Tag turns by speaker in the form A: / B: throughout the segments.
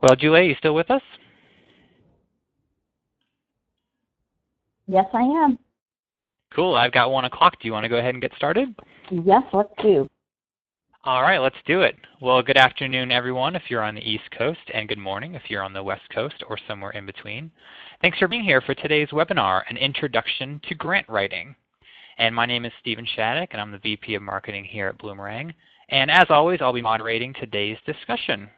A: Well, Julie, are you still with us?
B: Yes, I am.
A: Cool. I've got 1 o'clock. Do you want to go ahead and get started?
B: Yes, let's do.
A: All right, let's do it. Well, good afternoon, everyone, if you're on the East Coast, and good morning if you're on the West Coast or somewhere in between. Thanks for being here for today's webinar, An Introduction to Grant Writing. And my name is Stephen Shattuck, and I'm the VP of Marketing here at Bloomerang. And as always, I'll be moderating today's discussion.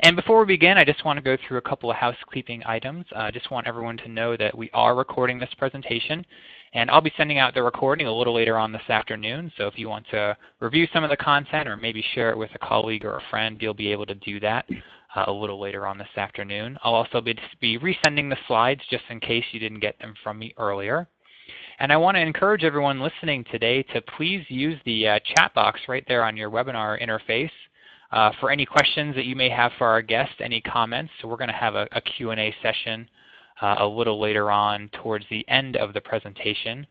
A: And before we begin, I just want to go through a couple of housekeeping items. I just want everyone to know that we are recording this presentation, and I'll be sending out the recording a little later on this afternoon. So if you want to review some of the content or maybe share it with a colleague or a friend, you'll be able to do that a little later on this afternoon. I'll also be resending the slides just in case you didn't get them from me earlier. And I want to encourage everyone listening today to please use the chat box right there on your webinar interface for any questions that you may have for our guests, any comments. So we're going to have a Q&A session a little later on towards the end of the presentation.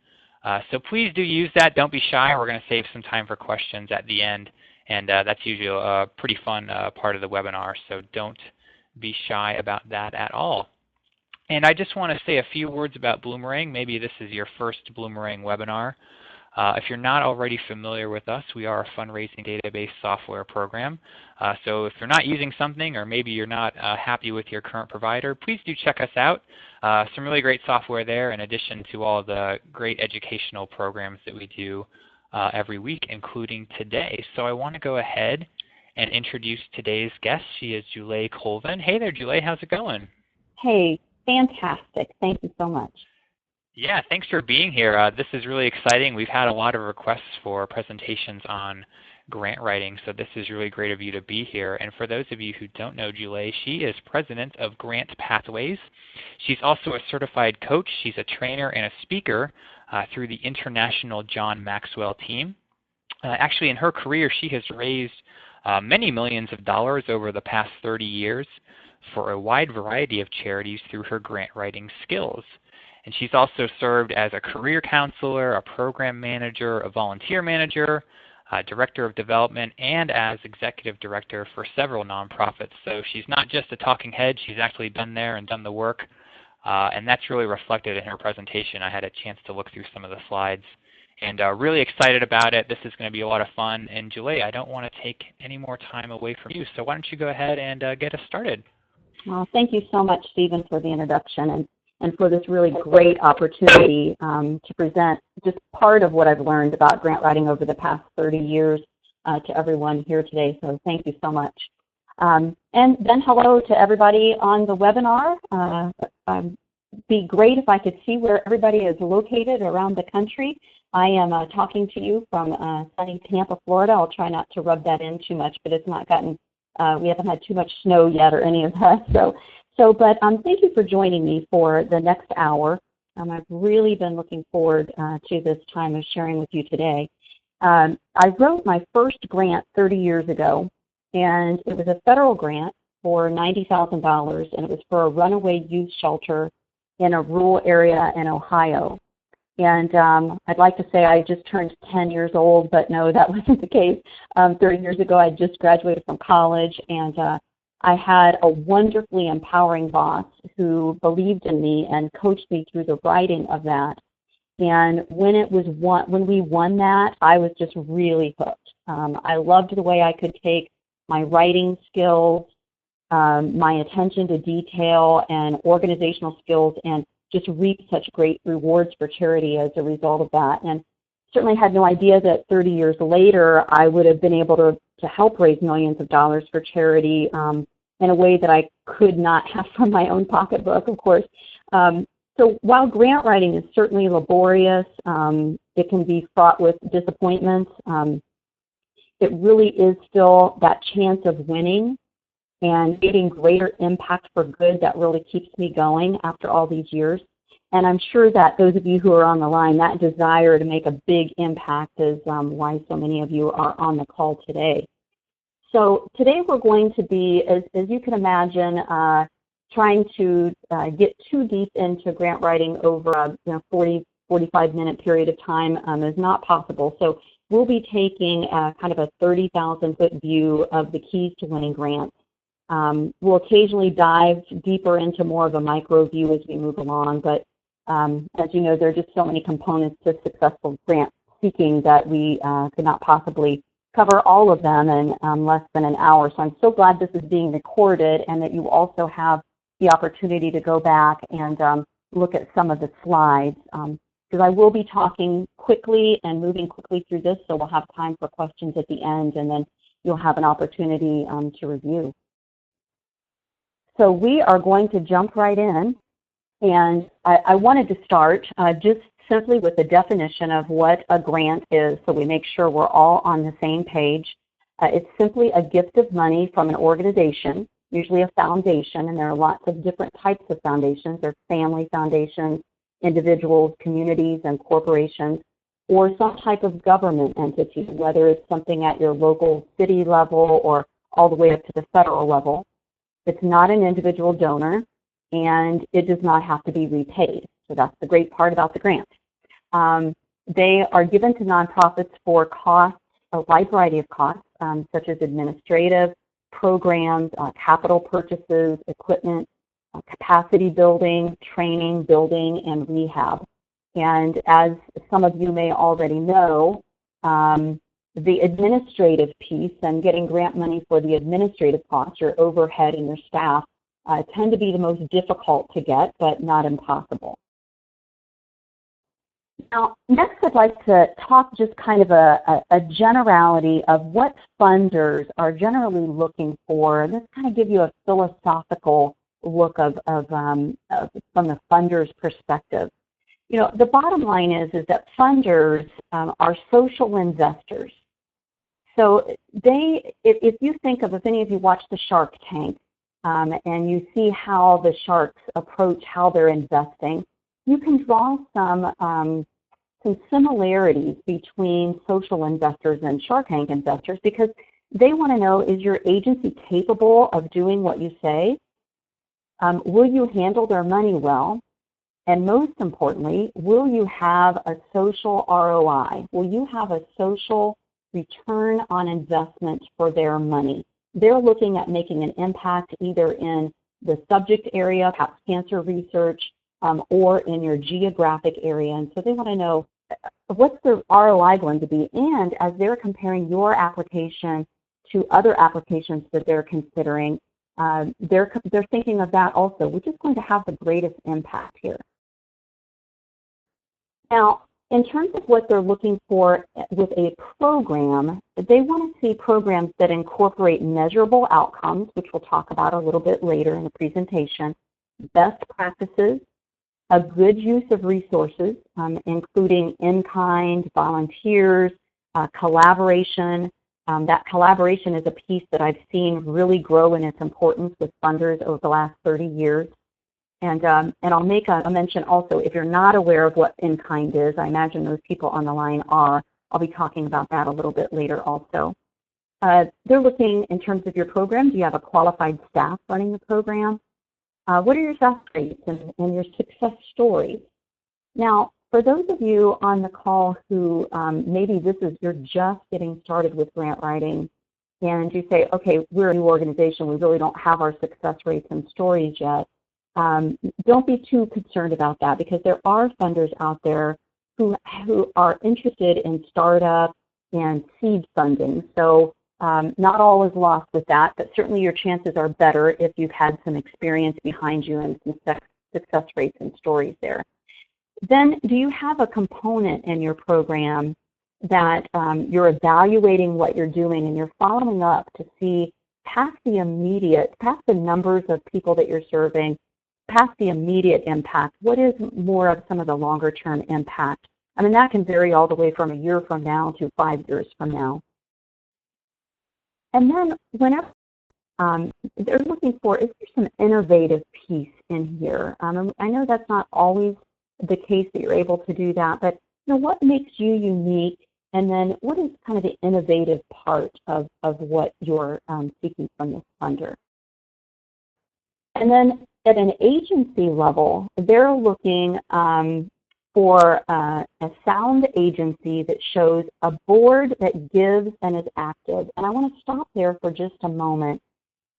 A: So please do use that. Don't be shy. We're going to save some time for questions at the end. And that's usually a pretty fun part of the webinar. So don't be shy about that at all. And I just want to say a few words about Bloomerang. Maybe this is your first Bloomerang webinar. If you're not already familiar with us, we are a fundraising database software program. So if you're not using something or maybe you're not happy with your current provider, please do check us out. Some really great software there in addition to all of the great educational programs that we do every week, including today. So I want to go ahead and introduce today's guest. She is Julie Colvin. Hey there, Julie. How's it going?
B: Hey, fantastic. Thank you so much.
A: Yeah, thanks for being here. This is really exciting. We've had a lot of requests for presentations on grant writing, so this is really great of you to be here. And for those of you who don't know Julie, she is president of Grant Pathways. She's also a certified coach. She's a trainer and a speaker through the International John Maxwell team. Actually, in her career, she has raised many millions of dollars over the past 30 years for a wide variety of charities through her grant writing skills. And she's also served as a career counselor, a program manager, a volunteer manager, director of development, and as executive director for several nonprofits. So she's not just a talking head, she's actually been there and done the work. And that's really reflected in her presentation. I had a chance to look through some of the slides and really excited about it. This is going to be a lot of fun. And Julie, I don't want to take any more time away from you, so why don't you go ahead and get us started.
B: Well, thank you so much, Stephen, for the introduction and for this really great opportunity to present just part of what I've learned about grant writing over the past 30 years to everyone here today. So thank you so much. And then hello to everybody on the webinar. Be great if I could see where everybody is located around the country. I am talking to you from sunny Tampa, Florida. I'll try not to rub that in too much, but it's not gotten, we haven't had too much snow yet or any of that. But thank you for joining me for the next hour. I've really been looking forward to this time of sharing with you today. I wrote my first grant 30 years ago, and it was a federal grant for $90,000, and it was for a runaway youth shelter in a rural area in Ohio. And I'd like to say I just turned 10 years old, but no, that wasn't the case. 30 years ago, I just graduated from college, and I had a wonderfully empowering boss who believed in me and coached me through the writing of that. And when we won that, I was just really hooked. I loved the way I could take my writing skills, my attention to detail, and organizational skills, and just reap such great rewards for charity as a result of that. And certainly had no idea that 30 years later, I would have been able to help raise millions of dollars for charity in a way that I could not have from my own pocketbook, of course. So while grant writing is certainly laborious, it can be fraught with disappointments, it really is still that chance of winning and getting greater impact for good that really keeps me going after all these years. And I'm sure that those of you who are on the line, that desire to make a big impact is why so many of you are on the call today. So today we're going to be, as you can imagine, trying to get too deep into grant writing over a 45-minute period of time is not possible. So we'll be taking kind of a 30,000-foot view of the keys to winning grants. We'll occasionally dive deeper into more of a micro view as we move along, but as you know, there are just so many components to successful grant seeking that we could not possibly cover all of them in less than an hour. So I'm so glad this is being recorded and that you also have the opportunity to go back and look at some of the slides. Because I will be talking quickly and moving quickly through this, so we'll have time for questions at the end, and then you'll have an opportunity to review. So we are going to jump right in, and I wanted to start just simply with the definition of what a grant is, so we make sure we're all on the same page. It's simply a gift of money from an organization, usually a foundation, and there are lots of different types of foundations. There's family foundations, individuals, communities, and corporations, or some type of government entity, whether it's something at your local city level or all the way up to the federal level. It's not an individual donor, and it does not have to be repaid. So that's the great part about the grant. They are given to nonprofits for costs, a wide variety of costs, such as administrative, programs, capital purchases, equipment, capacity building, training, building, and rehab. And as some of you may already know, the administrative piece and getting grant money for the administrative costs, your overhead and your staff, tend to be the most difficult to get, but not impossible. Now, next I'd like to talk just kind of a generality of what funders are generally looking for. This kind of give you a philosophical look from the funder's perspective. You know, the bottom line is that funders are social investors. So if you think of, if any of you watch the Shark Tank and you see how the sharks approach how they're investing, you can draw some similarities between social investors and Shark Tank investors, because they want to know, is your agency capable of doing what you say? Will you handle their money well? And most importantly, will you have a social ROI? Will you have a social return on investment for their money? They're looking at making an impact either in the subject area, perhaps cancer research, or in your geographic area. And so they want to know, what's the ROI going to be? And as they're comparing your application to other applications that they're considering, they're thinking of that also, which is going to have the greatest impact here. Now, in terms of what they're looking for with a program, they want to see programs that incorporate measurable outcomes, which we'll talk about a little bit later in the presentation, best practices, a good use of resources, including in-kind, volunteers, collaboration. That collaboration is a piece that I've seen really grow in its importance with funders over the last 30 years. And I'll make a mention also, if you're not aware of what in-kind is, I imagine those people on the line are. I'll be talking about that a little bit later also. They're looking in terms of your program. Do you have a qualified staff running the program? What are your success rates and your success stories? Now, for those of you on the call who maybe you're just getting started with grant writing, and you say, okay, we're a new organization, we really don't have our success rates and stories yet. Don't be too concerned about that, because there are funders out there who are interested in startup and seed funding. So not all is lost with that, but certainly your chances are better if you've had some experience behind you and some success rates and stories there. Then, do you have a component in your program that you're evaluating what you're doing and you're following up to see past the numbers of people that you're serving, past the immediate impact? What is more of some of the longer term impact? I mean, that can vary all the way from a year from now to 5 years from now. And then whenever they're looking for, is there some innovative piece in here? I know that's not always the case that you're able to do that, but what makes you unique? And then what is kind of the innovative part of what you're seeking from this funder? And then at an agency level, they're looking for a sound agency that shows a board that gives and is active. And I want to stop there for just a moment.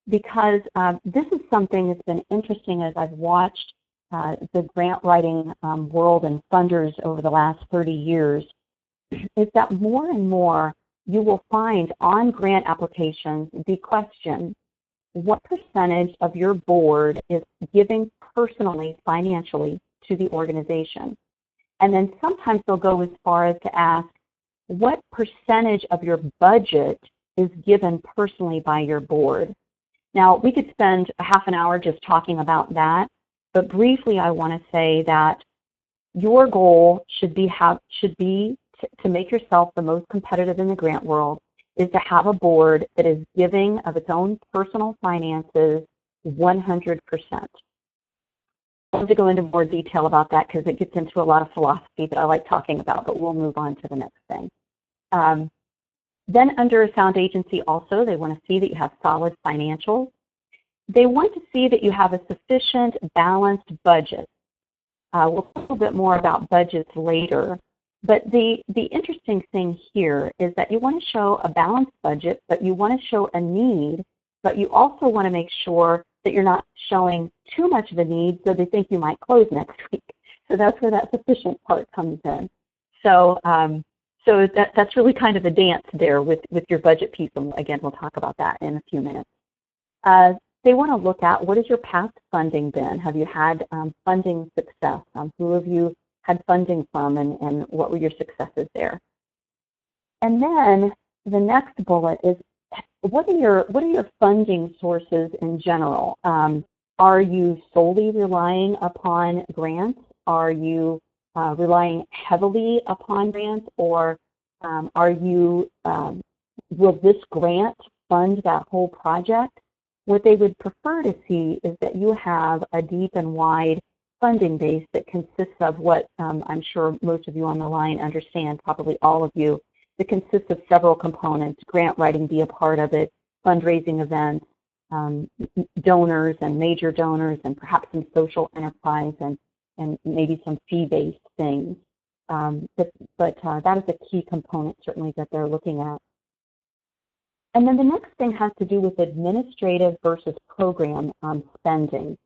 B: because this is something that's been interesting as I've watched the grant writing world and funders over the last 30 years, is that more and more you will find on grant applications the question, what percentage of your board is giving personally, financially, to the organization? And then sometimes they'll go as far as to ask, what percentage of your budget is given personally by your board? Now, we could spend a half an hour just talking about that, but briefly I want to say that your goal should be to make yourself the most competitive in the grant world, is to have a board that is giving of its own personal finances 100%. I want to go into more detail about that because it gets into a lot of philosophy that I like talking about, but we'll move on to the next thing. Then under a sound agency also, they want to see that you have solid financials. They want to see that you have a sufficient balanced budget. We'll talk a little bit more about budgets later, but the interesting thing here is that you want to show a balanced budget, but you want to show a need, but you also want to make sure that you're not showing too much of a need so they think you might close next week. So that's where that sufficient part comes in. So that's really kind of a dance there with your budget piece. And again, we'll talk about that in a few minutes. They want to look at, what has your past funding been? Have you had funding success? Who have you had funding from, and what were your successes there? And then the next bullet is, what are your funding sources in general? Are you solely relying upon grants? Are you relying heavily upon grants, or will this grant fund that whole project? What they would prefer to see is that you have a deep and wide funding base that consists of what I'm sure most of you on the line understand, probably all of you, that consists of several components. Grant writing be a part of it, fundraising events, donors and major donors, and perhaps some social enterprise and maybe some fee-based things. But that is a key component certainly that they're looking at. And then the next thing has to do with administrative versus program spending.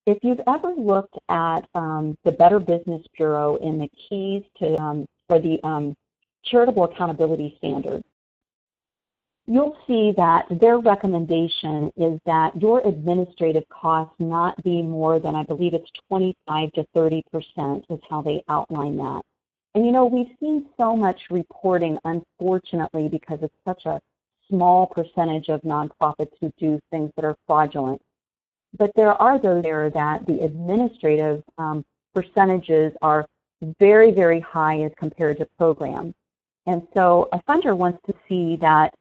B: If you've ever looked at the Better Business Bureau in the keys to for the Charitable Accountability Standard, you'll see that their recommendation is that your administrative costs not be more than, I believe it's 25 to 30% is how they outline that. And you know, we've seen so much reporting, unfortunately, because it's such a small percentage of nonprofits who do things that are fraudulent. But there are those there that the administrative percentages are very, very high as compared to programs. And so a funder wants to see that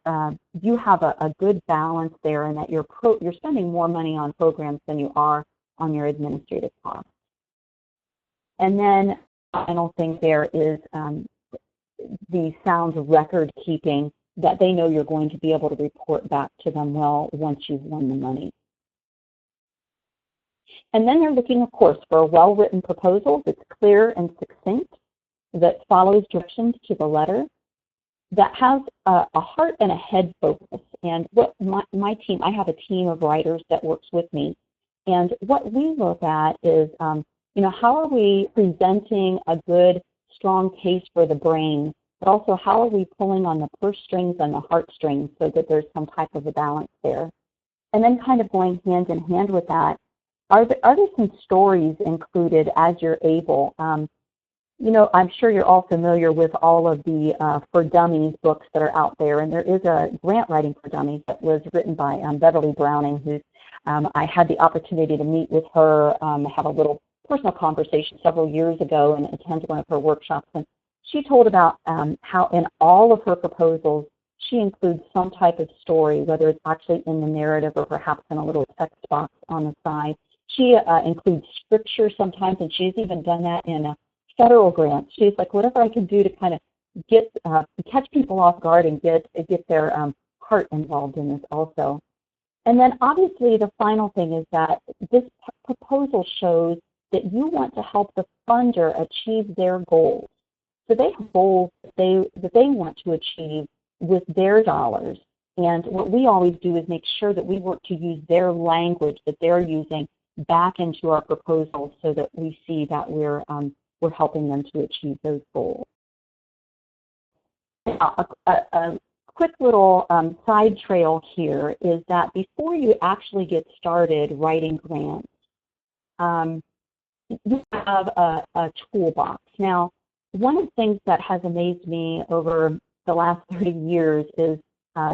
B: you have a good balance there, and that you're spending more money on programs than you are on your administrative costs. And then the final thing there is the sound record keeping, that they know you're going to be able to report back to them well once you've won the money. And then they're looking, of course, for a well-written proposal that's clear and succinct, that follows directions to the letter, that has a heart and a head focus. And what my team, I have a team of writers that works with me, and what we look at is, how are we presenting a good, strong case for the brain, but also how are we pulling on the purse strings and the heartstrings so that there's some type of a balance there. And then kind of going hand in hand with that, are there some stories included as you're able? I'm sure you're all familiar with all of the For Dummies books that are out there, and there is a Grant Writing for Dummies that was written by Beverly Browning, who I had the opportunity to meet with her, have a little personal conversation several years ago and attend one of her workshops. And she told about how in all of her proposals, she includes some type of story, whether it's actually in the narrative or perhaps in a little text box on the side. She includes scripture sometimes, and she's even done that in a federal grant. She's like, whatever I can do to kind of get catch people off guard and get their heart involved in this also. And then obviously the final thing is that this proposal shows that you want to help the funder achieve their goals. So they have goals that they want to achieve with their dollars. And what we always do is make sure that we work to use their language that they're using back into our proposals so that we see that we're helping them to achieve those goals. Now, a quick little side trail here is that before you actually get started writing grants, you have a toolbox. Now, one of the things that has amazed me over the last 30 years is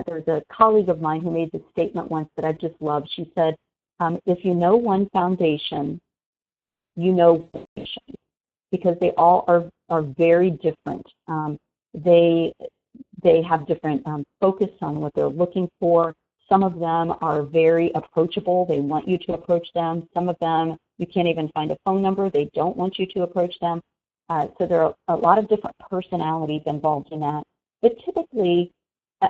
B: there's a colleague of mine who made this statement once that I just loved. She said, if you know one foundation, you know one foundation, because they all are very different. They have different focus on what they're looking for. Some of them are very approachable. They want you to approach them. Some of them, you can't even find a phone number. They don't want you to approach them. So there are a lot of different personalities involved in that. But typically,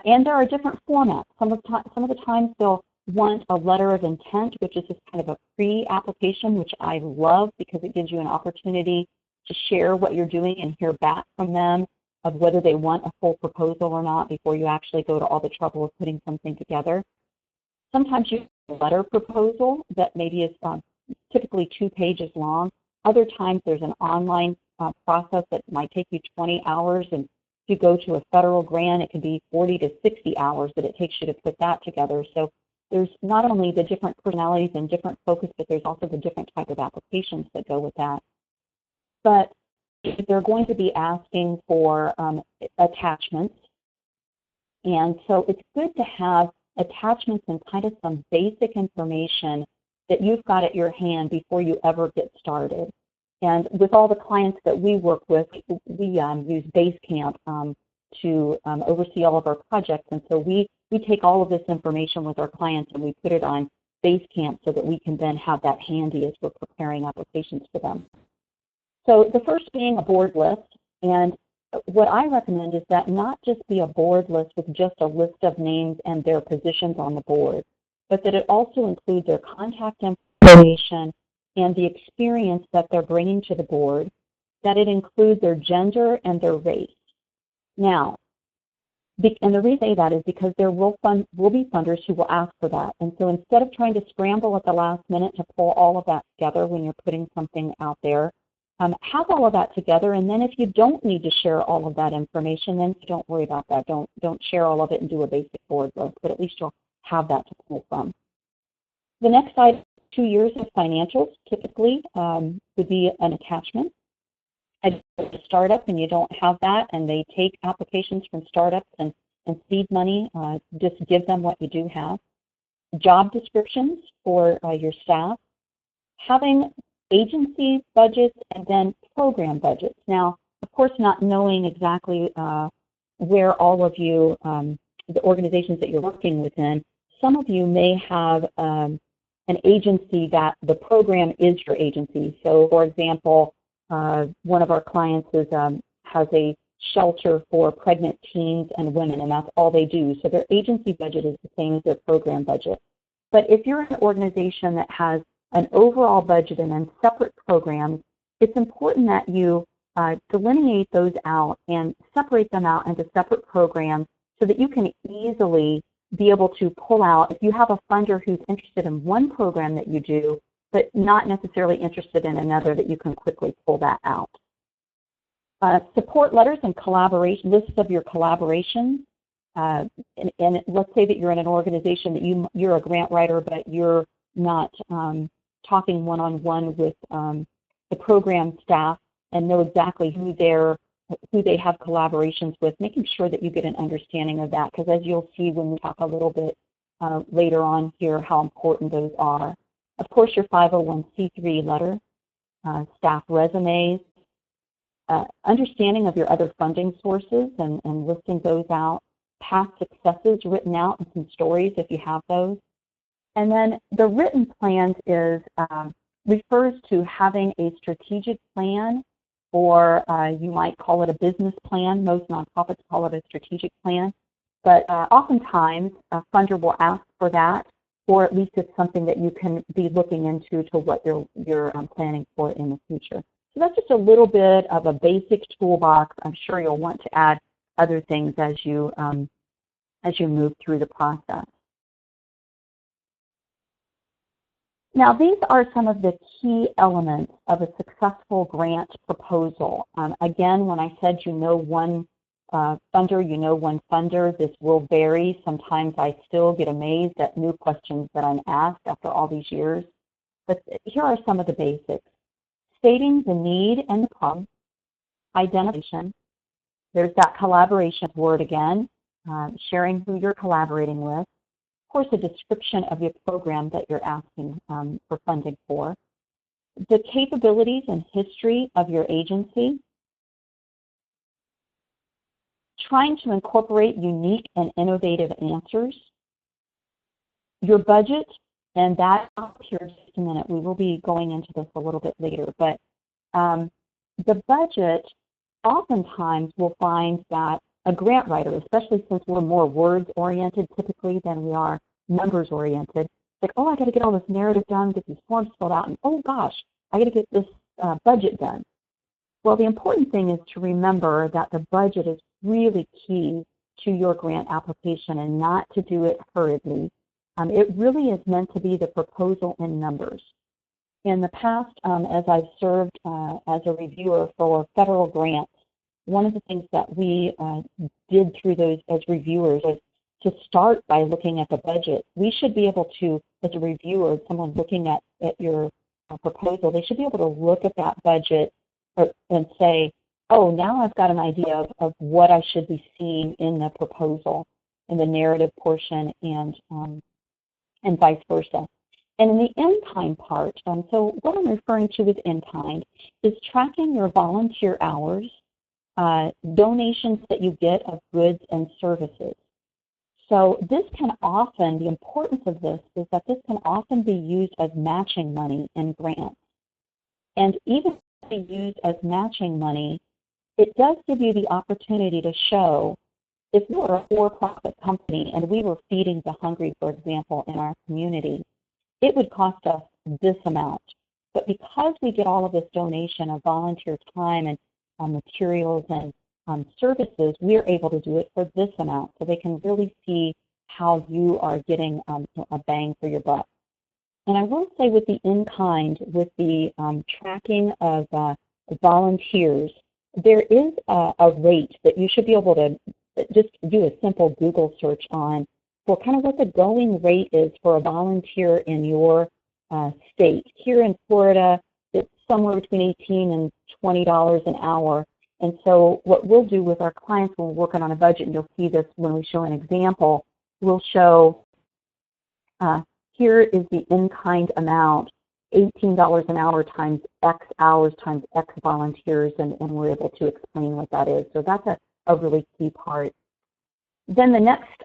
B: and there are different formats. Some of the times they'll want a letter of intent, which is just kind of a pre-application, which I love because it gives you an opportunity to share what you're doing and hear back from them of whether they want a full proposal or not before you actually go to all the trouble of putting something together. Sometimes you have a letter proposal that maybe is typically 2 pages long. Other times there's an online process that might take you 20 hours, and if you go to a federal grant, it can be 40 to 60 hours that it takes you to put that together. So there's not only the different personalities and different focus, but there's also the different type of applications that go with that. But they're going to be asking for attachments, and so it's good to have attachments and kind of some basic information that you've got at your hand before you ever get started. And with all the clients that we work with, we use Basecamp to oversee all of our projects, and so we take all of this information with our clients and we put it on Basecamp so that we can then have that handy as we're preparing applications for them. So the first being a board list, and what I recommend is that not just be a board list with just a list of names and their positions on the board, but that it also include their contact information and the experience that they're bringing to the board, that it includes their gender and their race. Now, and the reason I say that is because there will be funders who will ask for that. And so instead of trying to scramble at the last minute to pull all of that together when you're putting something out there, have all of that together, and then if you don't need to share all of that information, then don't worry about that. Don't share all of it and do a basic board list, but at least you'll have that to pull from. The next item, 2 years of financials, typically would be an attachment. If you're a startup and you don't have that, and they take applications from startups and seed money, just give them what you do have. Job descriptions for your staff. Having agency budgets and then program budgets. Now, of course, not knowing exactly where all of you, the organizations that you're working within, some of you may have an agency that the program is your agency. So, for example, one of our clients has a shelter for pregnant teens and women, and that's all they do. So their agency budget is the same as their program budget. But if you're an organization that has an overall budget and then separate programs, it's important that you delineate those out and separate them out into separate programs so that you can easily be able to pull out, if you have a funder who's interested in one program that you do, but not necessarily interested in another, that you can quickly pull that out. Support letters and collaboration, lists of your collaborations. And let's say that you're in an organization that you're a grant writer, but you're not talking one-on-one with the program staff and know exactly who they have collaborations with, making sure that you get an understanding of that, because as you'll see when we talk a little bit later on here how important those are. Of course, your 501c3 letter, staff resumes, understanding of your other funding sources and listing those out, past successes written out and some stories if you have those. And then the written plans refers to having a strategic plan, or you might call it a business plan. Most nonprofits call it a strategic plan. But oftentimes, a funder will ask for that, or at least it's something that you can be looking into to what you're planning for in the future. So that's just a little bit of a basic toolbox. I'm sure you'll want to add other things as you as you move through the process. Now, these are some of the key elements of a successful grant proposal. Again, when I said you know one funder, you know one funder, this will vary. Sometimes I still get amazed at new questions that I'm asked after all these years. But here are some of the basics. Stating the need and the problem, identification. There's that collaboration word again, sharing who you're collaborating with. Of course, a description of your program that you're asking for funding for. The capabilities and history of your agency. Trying to incorporate unique and innovative answers. Your budget, and that here in just a minute. We will be going into this a little bit later, but the budget, oftentimes we'll find that a grant writer, especially since we're more words-oriented typically than we are numbers-oriented, like, oh, I got to get all this narrative done, get these forms filled out, and oh gosh, I got to get this budget done. Well, the important thing is to remember that the budget is really key to your grant application and not to do it hurriedly. It really is meant to be the proposal in numbers. In the past, as I've served as a reviewer for federal grants, one of the things that we did through those as reviewers is to start by looking at the budget. We should be able to, as a reviewer, someone looking at your proposal, they should be able to look at that budget and say, oh, now I've got an idea of what I should be seeing in the proposal, in the narrative portion, and vice versa. And in the in-kind part, so what I'm referring to with in-kind is tracking your volunteer hours, donations that you get of goods and services. So this can often, the importance of this is that this can often be used as matching money in grants. And even if it's used as matching money, it does give you the opportunity to show, if we were a for-profit company and we were feeding the hungry, for example, in our community, it would cost us this amount. But because we get all of this donation of volunteer time and materials and services, we're able to do it for this amount. So they can really see how you are getting a bang for your buck. And I will say with the in-kind, with the tracking of volunteers, there is a rate that you should be able to just do a simple Google search on for kind of what the going rate is for a volunteer in your state. Here in Florida, it's somewhere between $18 and $20 an hour. And so what we'll do with our clients when we're working on a budget, and you'll see this when we show an example, we'll show here is the in-kind amount, $18 an hour times X hours times X volunteers, and we're able to explain what that is. So that's a really key part. Then the next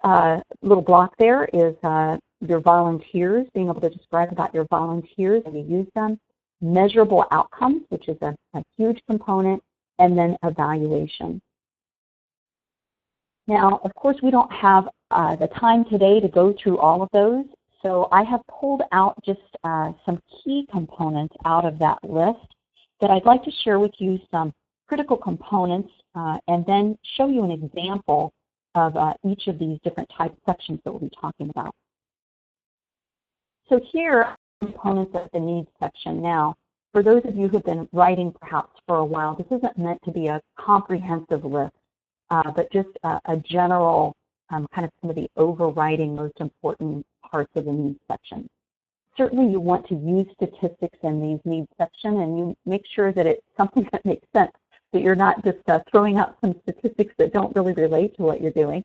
B: little block there is your volunteers, being able to describe about your volunteers and you use them. Measurable outcomes, which is a huge component, and then evaluation. Now, of course, we don't have the time today to go through all of those, so I have pulled out just some key components out of that list that I'd like to share with you, some critical components, and then show you an example of each of these different type sections that we'll be talking about. So here are components of the needs section. Now, for those of you who've been writing perhaps for a while, this isn't meant to be a comprehensive list, but just a general kind of some of the overriding most important parts of the needs section. Certainly you want to use statistics in these needs section, and you make sure that it's something that makes sense, that you're not just throwing out some statistics that don't really relate to what you're doing.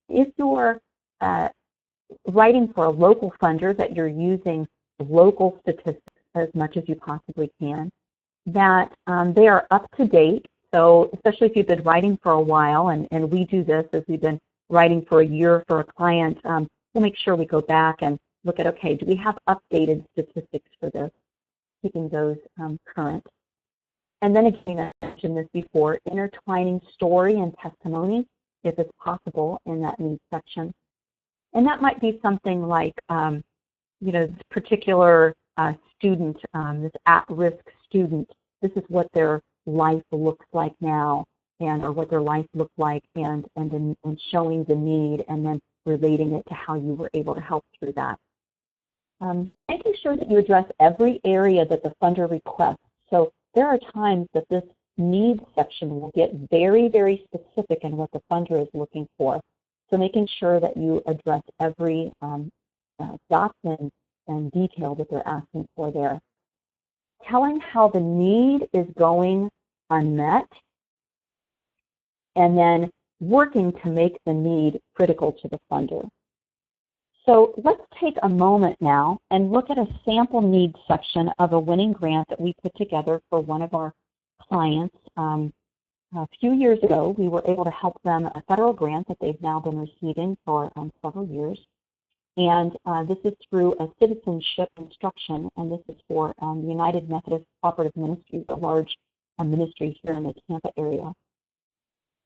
B: If you're writing for a local funder, that you're using local statistics as much as you possibly can, that they are up to date. So especially if you've been writing for a while, and we do this as we've been writing for a year for a client, we'll make sure we go back and look at, okay, do we have updated statistics for this, keeping those current. And then again, I mentioned this before, intertwining story and testimony, if it's possible, in that needs section. And that might be something like, this particular student, this at-risk student, this is what their life looks like now. or what their life looked like, and showing the need, and then relating it to how you were able to help through that. Making sure that you address every area that the funder requests. So there are times that this needs section will get very, very specific in what the funder is looking for. So making sure that you address every document and detail that they're asking for there. Telling how the need is going unmet, and then working to make the need critical to the funder. So let's take a moment now and look at a sample needs section of a winning grant that we put together for one of our clients. A few years ago, we were able to help them a federal grant that they've now been receiving for several years. And this is through a citizenship instruction, and this is for the United Methodist Cooperative Ministries, a large ministry here in the Tampa area.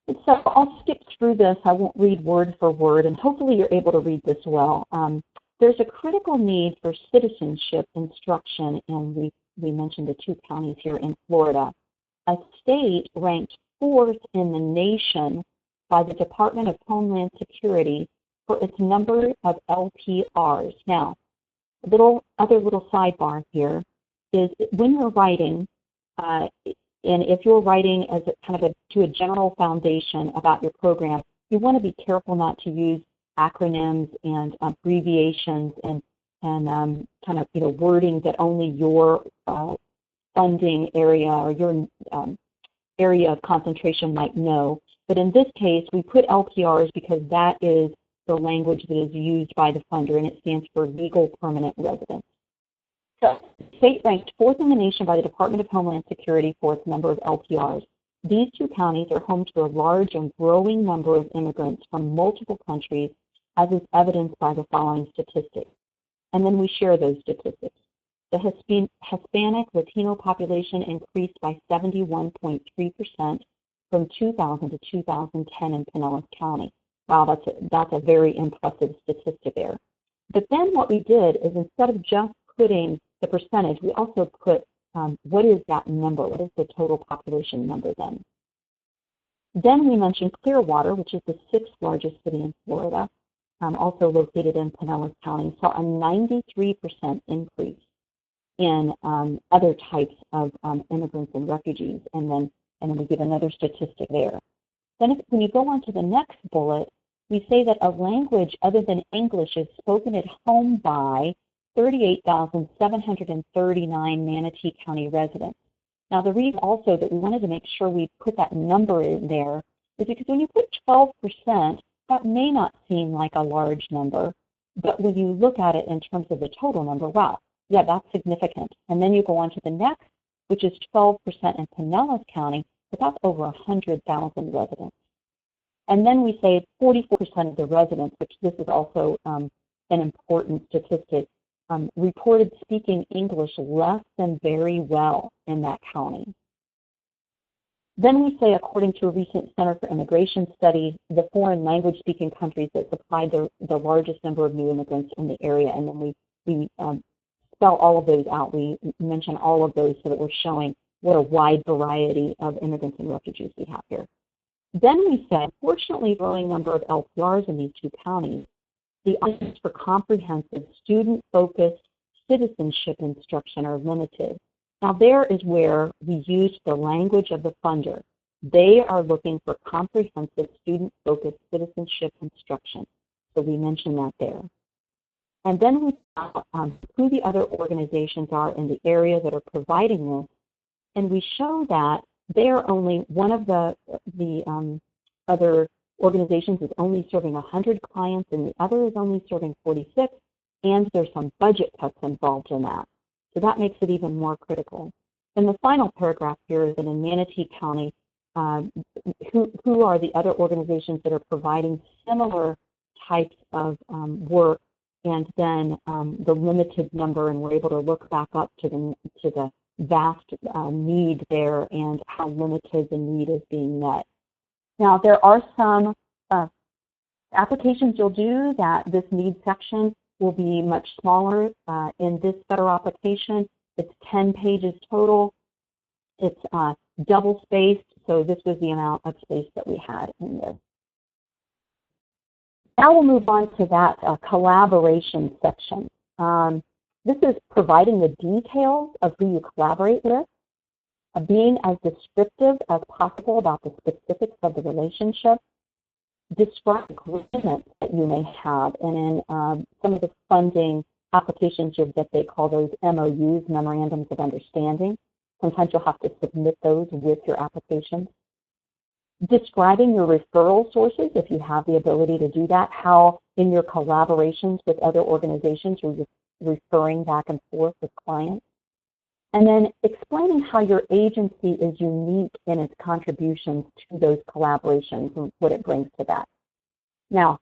B: And so I'll skip through this. I won't read word for word, and hopefully you're able to read this well. There's a critical need for citizenship instruction, and we mentioned the 2 counties here in Florida. A state ranked 4th in the nation by the Department of Homeland Security for its number of LPRs. Now, other little sidebar here is when you're writing, and if you're writing as to a general foundation about your program, you want to be careful not to use acronyms and abbreviations and wording that only your funding area or your area of concentration might know. But in this case, we put LPRs because that is the language that is used by the funder, and it stands for Legal Permanent Residence. So, state ranked 4th in the nation by the Department of Homeland Security for its number of LPRs. These 2 counties are home to a large and growing number of immigrants from multiple countries, as is evidenced by the following statistics. And then we share those statistics. The Hispanic Latino population increased by 71.3% from 2000 to 2010 in Pinellas County. Wow, that's a very impressive statistic there. But then what we did is, instead of just putting the percentage, we also put what is that number? What is the total population number then? Then we mentioned Clearwater, which is the 6th largest city in Florida, also located in Pinellas County, saw a 93% increase in other types of immigrants and refugees, and then we give another statistic there. Then when you go on to the next bullet, we say that a language other than English is spoken at home by 38,739 Manatee County residents. Now, the reason also that we wanted to make sure we put that number in there is because when you put 12%, that may not seem like a large number, but when you look at it in terms of the total number, wow, yeah, that's significant. And then you go on to the next, which is 12% in Pinellas County, but that's over 100,000 residents. And then we say 44% of the residents, which this is also an important statistic, reported speaking English less than very well in that county. Then we say, according to a recent Center for Immigration study, the foreign language speaking countries that supplied the largest number of new immigrants in the area, and then we spell all of those out. We mention all of those so that we're showing what a wide variety of immigrants and refugees we have here. Then we said, fortunately, growing number of LPRs in these 2 counties, the options for comprehensive student-focused citizenship instruction are limited. Now, there is where we used the language of the funder. They are looking for comprehensive student-focused citizenship instruction. So we mentioned that there. And then we saw who the other organizations are in the area that are providing this. And we show that they're only one of the other organizations is only serving 100 clients, and the other is only serving 46, and there's some budget cuts involved in that. So that makes it even more critical. And the final paragraph here is that in Manatee County, who are the other organizations that are providing similar types of work, and then the limited number, and we're able to look back up to the vast need there and how limited the need is being met. Now, there are some applications you'll do that this need section will be much smaller. In this federal application, it's 10 pages total. It's double-spaced, So this was the amount of space that we had in this. Now we'll move on to that collaboration section. This is providing the details of who you collaborate with, being as descriptive as possible about the specifics of the relationship, describe agreements that you may have, and in some of the funding applications you'll get, they call those MOUs, Memorandums of Understanding. Sometimes you'll have to submit those with your application. Describing your referral sources, if you have the ability to do that, how in your collaborations with other organizations you're referring back and forth with clients. And then explaining how your agency is unique in its contributions to those collaborations and what it brings to that. Now,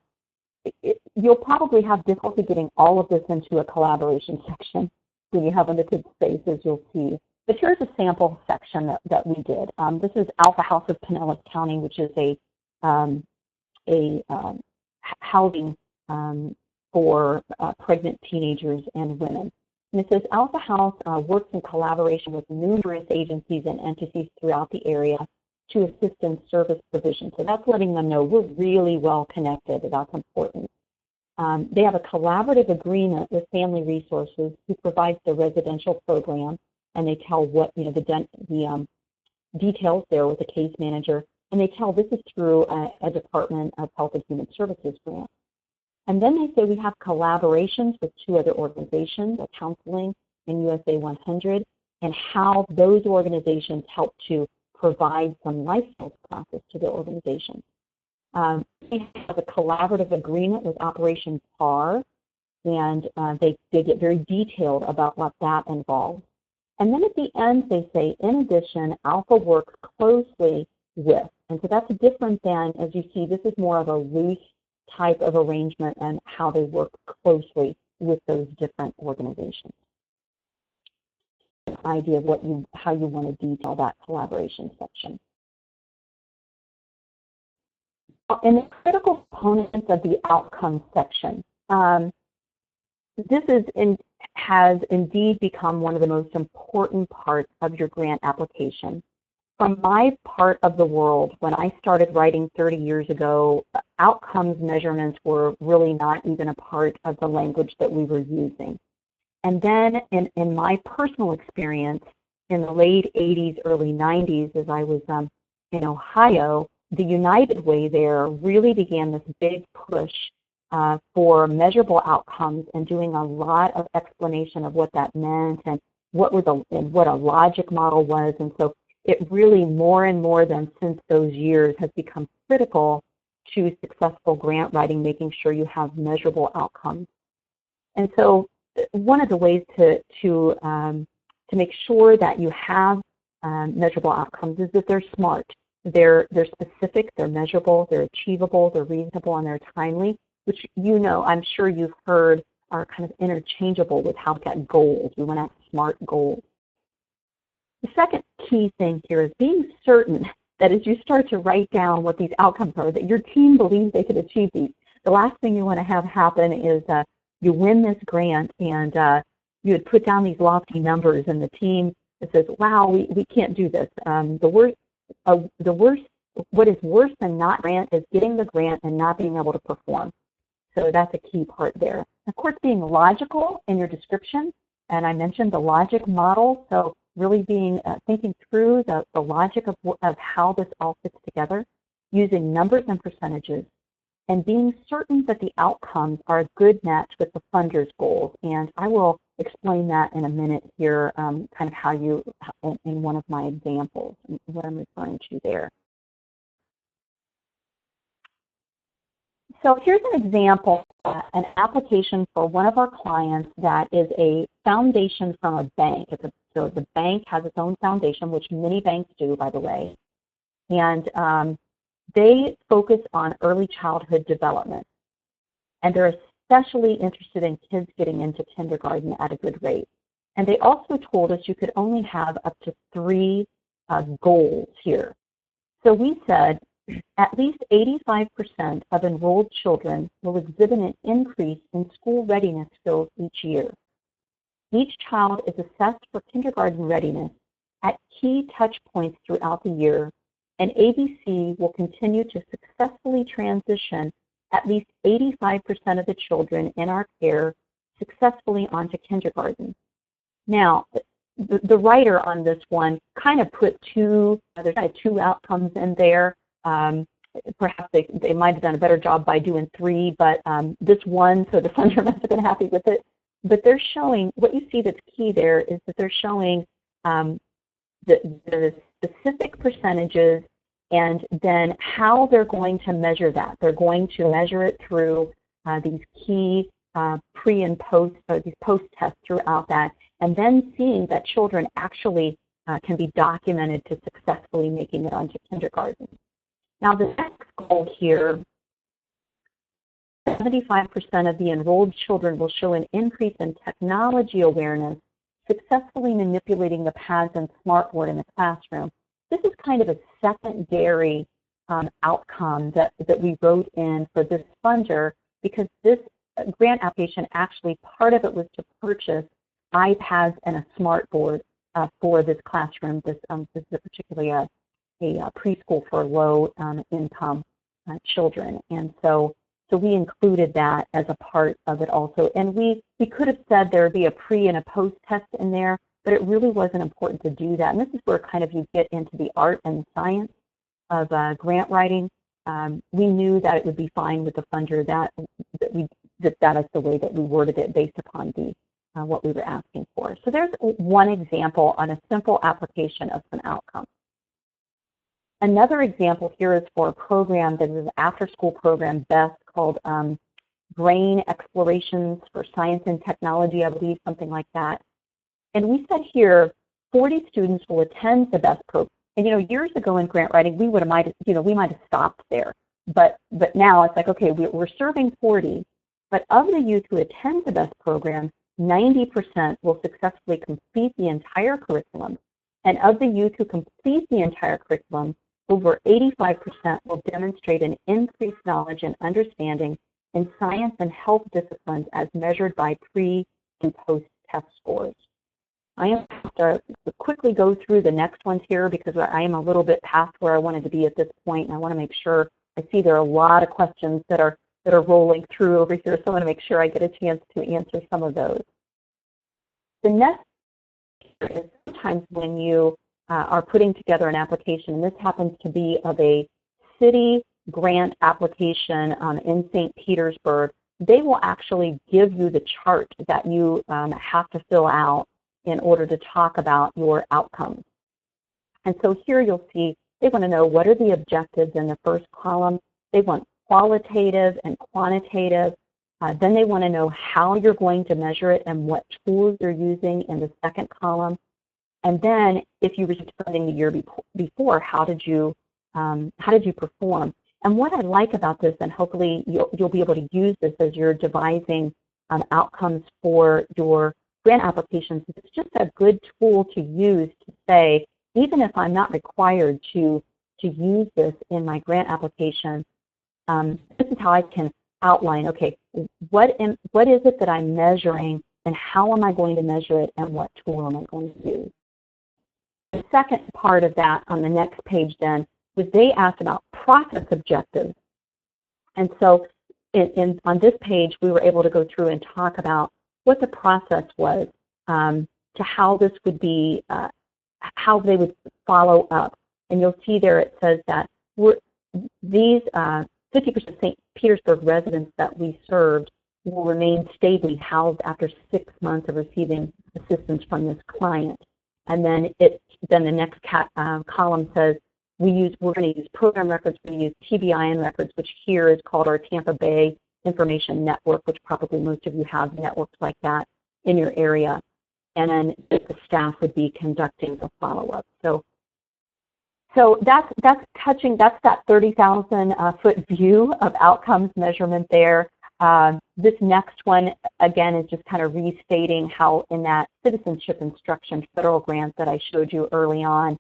B: you'll probably have difficulty getting all of this into a collaboration section when you have limited space, as you'll see. But here's a sample section that we did. This is Alpha House of Pinellas County, which is a housing for pregnant teenagers and women. And it says Alpha House works in collaboration with numerous agencies and entities throughout the area to assist in service provision. So that's letting them know we're really well connected. That's important. They have a collaborative agreement with Family Resources, who provides the residential program, and they tell what, you know, the details there with the case manager, and they tell this is through a Department of Health and Human Services grant. And then they say we have collaborations with 2 other organizations, a counseling and USA 100, and how those organizations help to provide some life skills classes to their organizations. We have a collaborative agreement with Operation PAR, and they get very detailed about what that involves. And then at the end, they say, in addition, Alpha works closely with. And so that's different than, as you see, this is more of a loose type of arrangement and how they work closely with those different organizations. An idea of how you want to detail that collaboration section. In the critical components of the outcomes section, this has indeed become one of the most important parts of your grant application. From my part of the world, when I started writing 30 years ago, outcomes measurements were really not even a part of the language that we were using. And then in my personal experience, in the late 80s, early 90s, as I was in Ohio, the United Way there really began this big push for measurable outcomes and doing a lot of explanation of what that meant and what a logic model was. And so it really more and more than since those years has become critical to successful grant writing, making sure you have measurable outcomes. And so one of the ways to make sure that you have measurable outcomes is that they're smart. They're specific, they're measurable, they're achievable, they're reasonable, and they're timely, which I'm sure you've heard are kind of interchangeable with how to get goals. We want to have smart goals. The second key thing here is being certain that as you start to write down what these outcomes are, that your team believes they could achieve these. The last thing you want to have happen is you win this grant and you had put down these lofty numbers and the team says, wow, we can't do this. What is worse than not grant is getting the grant and not being able to perform. So that's a key part there. Of course, being logical in your description, and I mentioned the logic model, so really being thinking through the logic of how this all fits together, using numbers and percentages, and being certain that the outcomes are a good match with the funder's goals. And I will explain that in a minute here, kind of how in one of my examples, what I'm referring to there. So here's an example, an application for one of our clients that is a foundation from a bank. So the bank has its own foundation, which many banks do, by the way. And they focus on early childhood development. And they're especially interested in kids getting into kindergarten at a good rate. And they also told us you could only have up to 3 goals here. So we said at least 85% of enrolled children will exhibit an increase in school readiness skills each year. Each child is assessed for kindergarten readiness at key touch points throughout the year, and ABC will continue to successfully transition at least 85% of the children in our care successfully onto kindergarten. Now, the writer on this one kind of put there's kind of two outcomes in there. Perhaps they might have done a better job by doing three, but this one, so the funder must have been happy with it. But they're showing, what you see that's key there is that they're showing the specific percentages and then how they're going to measure that. They're going to measure it through these key pre and post, or these post tests throughout that, and then seeing that children actually can be documented to successfully making it onto kindergarten. Now the next goal here, 75% of the enrolled children will show an increase in technology awareness, successfully manipulating the pads and smartboard in the classroom. This is kind of a secondary outcome that we wrote in for this funder, because this grant application, actually part of it was to purchase iPads and a smartboard for this classroom. This is particularly a preschool for low income children. And so we included that as a part of it also. And we could have said there would be a pre and a post test in there, but it really wasn't important to do that. And this is where kind of you get into the art and science of grant writing. We knew that it would be fine with the funder that is the way that we worded it based upon what we were asking for. So there's one example on a simple application of some outcomes. Another example here is for a program that is an after-school program, BEST, called Brain Explorations for Science and Technology, I believe, something like that. And we said here, 40 students will attend the BEST program. And years ago in grant writing, we might have stopped there. But now it's like, okay, we're serving 40, but of the youth who attend the BEST program, 90% will successfully complete the entire curriculum. And of the youth who complete the entire curriculum, over 85% will demonstrate an increased knowledge and understanding in science and health disciplines as measured by pre and post test scores. I am going to quickly go through the next ones here because I am a little bit past where I wanted to be at this point, and I want to make sure. I see there are a lot of questions that are rolling through over here, so I want to make sure I get a chance to answer some of those. The next is sometimes when you are putting together an application, and this happens to be of a city grant application in St. Petersburg, they will actually give you the chart that you have to fill out in order to talk about your outcomes. And so here you'll see they want to know what are the objectives in the first column. They want qualitative and quantitative. Then they want to know how you're going to measure it and what tools you're using in the second column. And then if you received funding the year before, how did you perform? And what I like about this, and hopefully you'll be able to use this as you're devising outcomes for your grant applications, it's just a good tool to use to say, even if I'm not required to use this in my grant application, this is how I can outline, okay, what is it that I'm measuring and how am I going to measure it and what tool am I going to use? The second part of that on the next page then was they asked about process objectives. And so on this page, we were able to go through and talk about what the process was to how this would be, how they would follow up. And you'll see there it says that these 50% St. Petersburg residents that we served will remain stably housed after 6 months of receiving assistance from this client. And then the next column says we're going to use program records, we're going to use TBIN records, which here is called our Tampa Bay Information Network, which probably most of you have networks like that in your area. And then the staff would be conducting the follow-up. So that's that 30,000 foot view of outcomes measurement there. This next one, again, is just kind of restating how in that citizenship instruction federal grant that I showed you early on,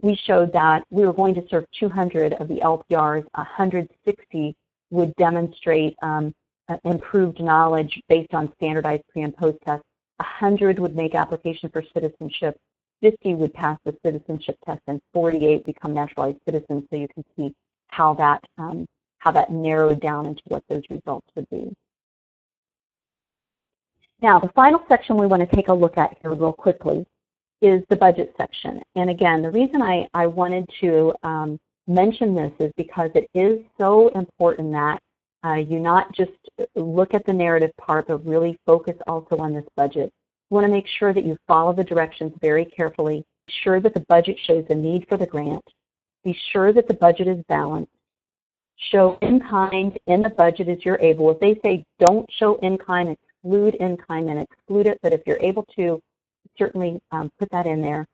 B: we showed that we were going to serve 200 of the LPRs, 160 would demonstrate improved knowledge based on standardized pre and post tests, 100 would make application for citizenship, 50 would pass the citizenship test, and 48 become naturalized citizens. So you can see how that narrowed down into what those results would be. Now, the final section we want to take a look at here real quickly is the budget section. And again, the reason I wanted to mention this is because it is so important that you not just look at the narrative part, but really focus also on this budget. You want to make sure that you follow the directions very carefully. Be sure that the budget shows the need for the grant. Be sure that the budget is balanced. Show in-kind in the budget as you're able. If they say don't show in-kind, exclude in-kind, then exclude it. But if you're able to, certainly put that in there.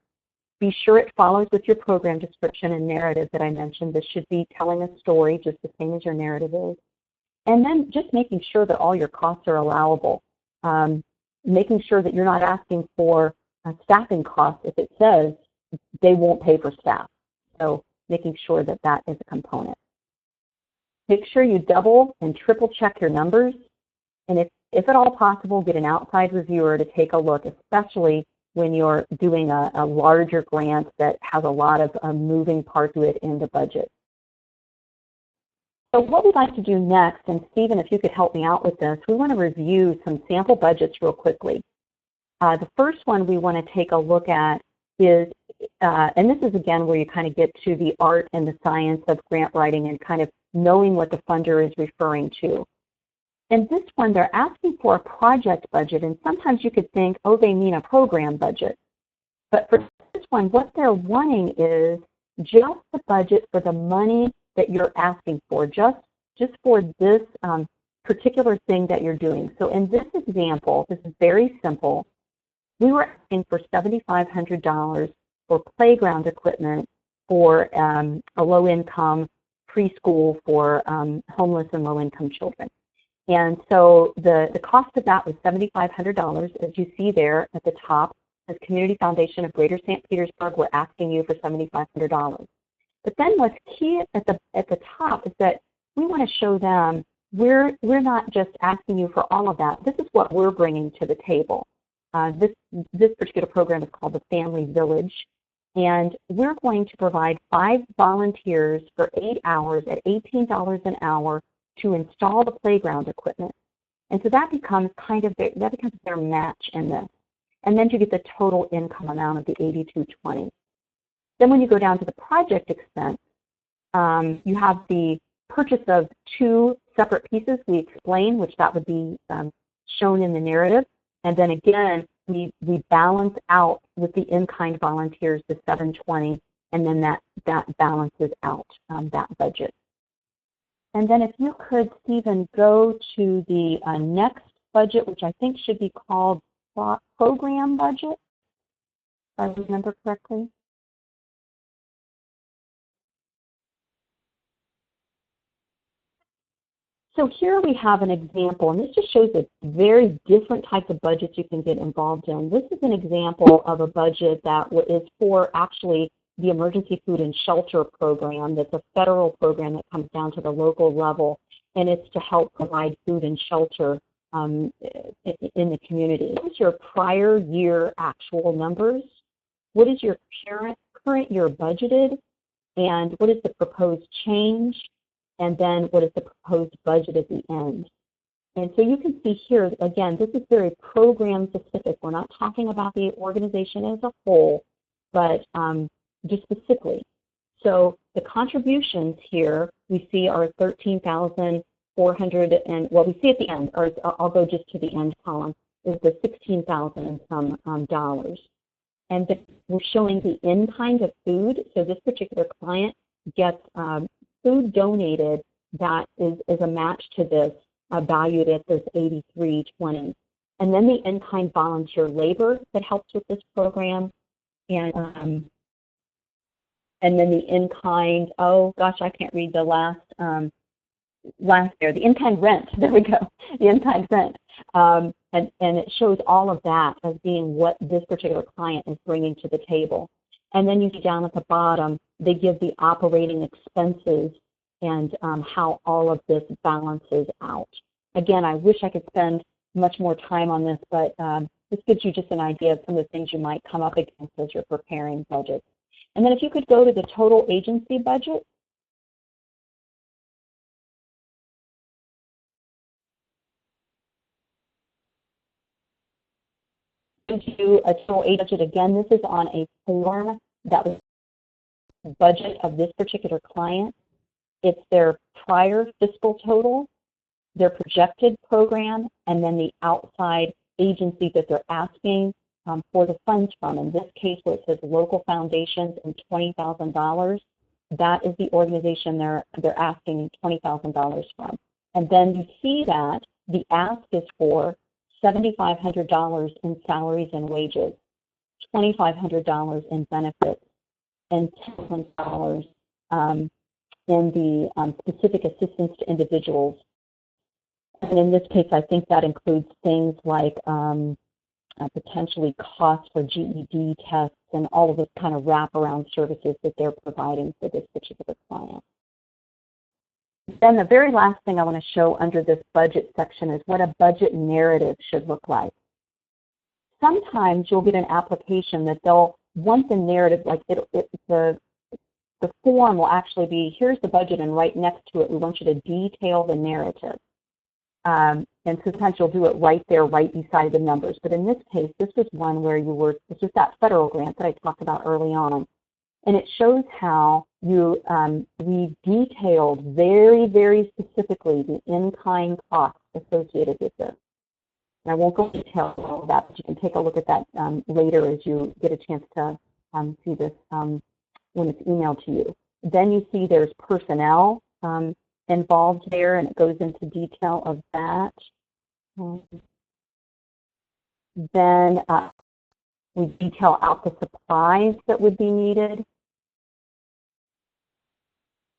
B: Be sure it follows with your program description and narrative that I mentioned. This should be telling a story just the same as your narrative is. And then just making sure that all your costs are allowable. Making sure that you're not asking for staffing costs if it says they won't pay for staff. So making sure that that is a component. Make sure you double and triple check your numbers. And if at all possible, get an outside reviewer to take a look, especially when you're doing a larger grant that has a lot of moving parts to it in the budget. So what we'd like to do next, and Stephen, if you could help me out with this, we want to review some sample budgets real quickly. The first one we want to take a look at is, and this is again where you kind of get to the art and the science of grant writing and kind of knowing what the funder is referring to. In this one, they're asking for a project budget, and sometimes you could think, oh, they mean a program budget. But for this one, what they're wanting is just the budget for the money that you're asking for, just for this particular thing that you're doing. So in this example, this is very simple. We were asking for $7,500 for playground equipment for a low-income preschool for homeless and low-income children. And so the cost of that was $7,500, as you see there at the top. As Community Foundation of Greater St. Petersburg, we're asking you for $7,500. But then what's key at the top is that we want to show them we're not just asking you for all of that. This is what we're bringing to the table. This particular program is called the Family Village, and we're going to provide 5 volunteers for 8 hours at $18 an hour to install the playground equipment. And so that becomes their match in this. And then you get the total income amount of the $8,220. Then when you go down to the project expense, you have the purchase of 2 separate pieces we explain, which that would be shown in the narrative. And then again, we balance out with the in-kind volunteers the $720, and then that balances out that budget. And then if you could, Stephen, go to the next budget, which I think should be called program budget, if I remember correctly. So here we have an example, and this just shows the very different types of budgets you can get involved in. This is an example of a budget that is for actually the Emergency Food and Shelter Program. That's a federal program that comes down to the local level, and it's to help provide food and shelter in the community. What is your prior year actual numbers? What is your current year budgeted? And what is the proposed change? And then what is the proposed budget at the end? And so you can see here, again, this is very program specific. We're not talking about the organization as a whole, but just specifically. So the contributions here we see are 13,400, and what we see at the end, or I'll go just to the end column, is the 16,000 and some dollars. And then we're showing the in-kind of food. So this particular client gets food donated that is a match to this, valued at this $83.20. And then the in-kind volunteer labor that helps with this program, and then the in-kind, oh gosh, I can't read the last there, the in-kind rent, there we go, the in-kind rent. And it shows all of that as being what this particular client is bringing to the table. And then you see down at the bottom, they give the operating expenses and how all of this balances out. Again, I wish I could spend much more time on this, but this gives you just an idea of some of the things you might come up against as you're preparing budgets. And then if you could go to the total agency budget. Into a total agency budget. Again, this is on a form that was the budget of this particular client. It's their prior fiscal total, their projected program, and then the outside agency that they're asking for the funds from. In this case, where it says local foundations and $20,000, that is the organization they're asking $20,000 from. And then you see that the ask is for $7,500 in salaries and wages, $2,500 in benefits, and $10,000 in the specific assistance to individuals. And in this case, I think that includes things like potentially costs for GED tests and all of this kind of wraparound services that they're providing for this particular client. Then the very last thing I want to show under this budget section is what a budget narrative should look like. Sometimes you'll get an application that they'll want the narrative, like the form will actually be, here's the budget, and right next to it, we want you to detail the narrative. And sometimes you'll do it right there, right beside the numbers. But in this case, this was one where this was that federal grant that I talked about early on. And it shows how we detailed very, very specifically the in-kind costs associated with this. And I won't go into detail all of that, but you can take a look at that later as you get a chance to see this when it's emailed to you. Then you see there's personnel involved there, and it goes into detail of that. Then we detail out the supplies that would be needed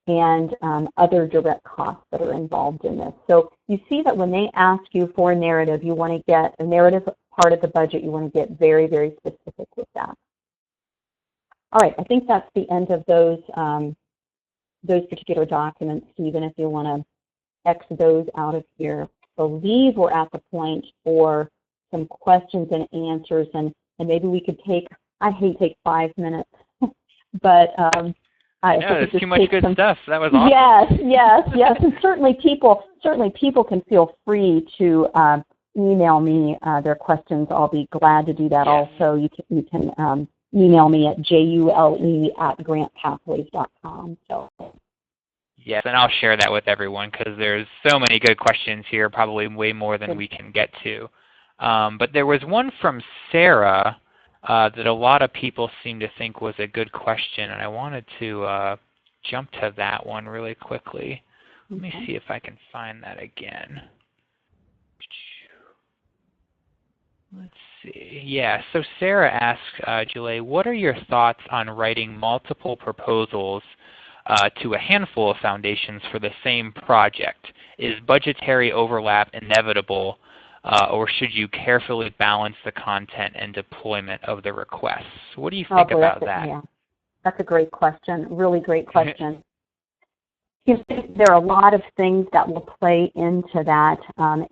B: and other direct costs that are involved in this. So you see that when they ask you for a narrative, you want to get a narrative part of the budget, you want to get very, very specific with that. All right, I think that's the end of those particular documents, Stephen, if you want to X those out of here. I believe we're at the point for some questions and answers, and maybe we could take, I hate to take 5 minutes, but
A: I know, there's too much good stuff. That was awesome.
B: Yes. And certainly people can feel free to email me their questions. I'll be glad to do that.
A: Yes.
B: Also. You can email me at jule@grantpathways.com. So.
A: Yes, and I'll share that with everyone because there's so many good questions here, probably way more than we can get to. But there was one from Sarah that a lot of people seem to think was a good question, and I wanted to jump to that one really quickly. Let me see if I can find that again. Let's see. Yeah, so Sarah asks, Julie, what are your thoughts on writing multiple proposals to a handful of foundations for the same project? Is budgetary overlap inevitable, or should you carefully balance the content and deployment of the requests? What do you think about that?
B: Yeah. That's a great question, really great question. There are a lot of things that will play into that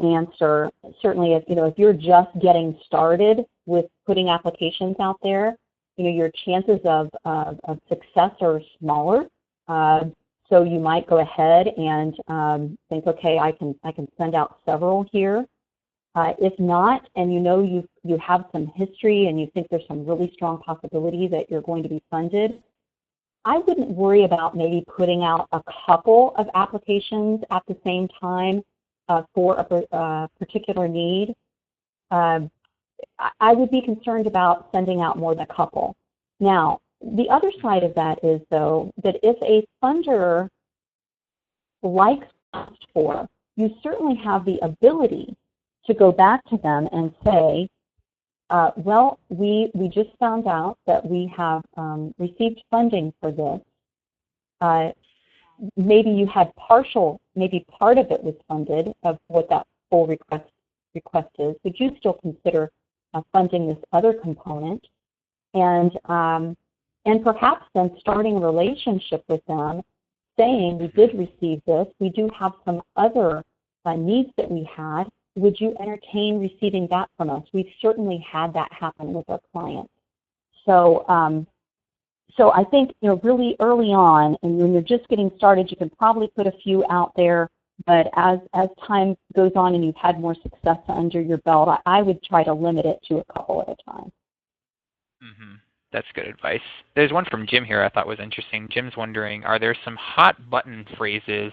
B: answer. Certainly, if you're just getting started with putting applications out there, your chances of success are smaller. So you might go ahead and think, okay, I can send out several here. If not, and you have some history and you think there's some really strong possibility that you're going to be funded, I wouldn't worry about maybe putting out a couple of applications at the same time for a particular need. I would be concerned about sending out more than a couple. Now, the other side of that is, though, that if a funder likes for, you certainly have the ability to go back to them and say, well, we just found out that we have received funding for this. Maybe you had maybe part of it was funded of what that full request is. Would you still consider funding this other component? And perhaps then starting a relationship with them, saying we did receive this, we do have some other needs that we had. would you entertain receiving that from us? We've certainly had that happen with our clients. So, so I think, really early on, and when you're just getting started, you can probably put a few out there. But as time goes on and you've had more success under your belt, I would try to limit it to a couple at a time.
A: Mm-hmm. That's good advice. There's one from Jim here I thought was interesting. Jim's wondering, are there some hot button phrases